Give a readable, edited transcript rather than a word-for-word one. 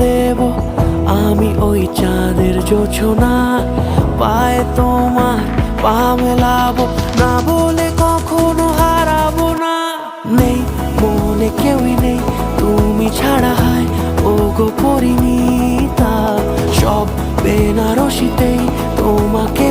দেব আমি ওই চাঁদের জোছনা, পায়ে তোমার পা মেলাবো, না বলে কখনো হারাবো না। নেই মনে কেউই নেই তুমি ছাড়া, হায় ও গো পরিণীতা, সব বেনারসিতেই তোমাকে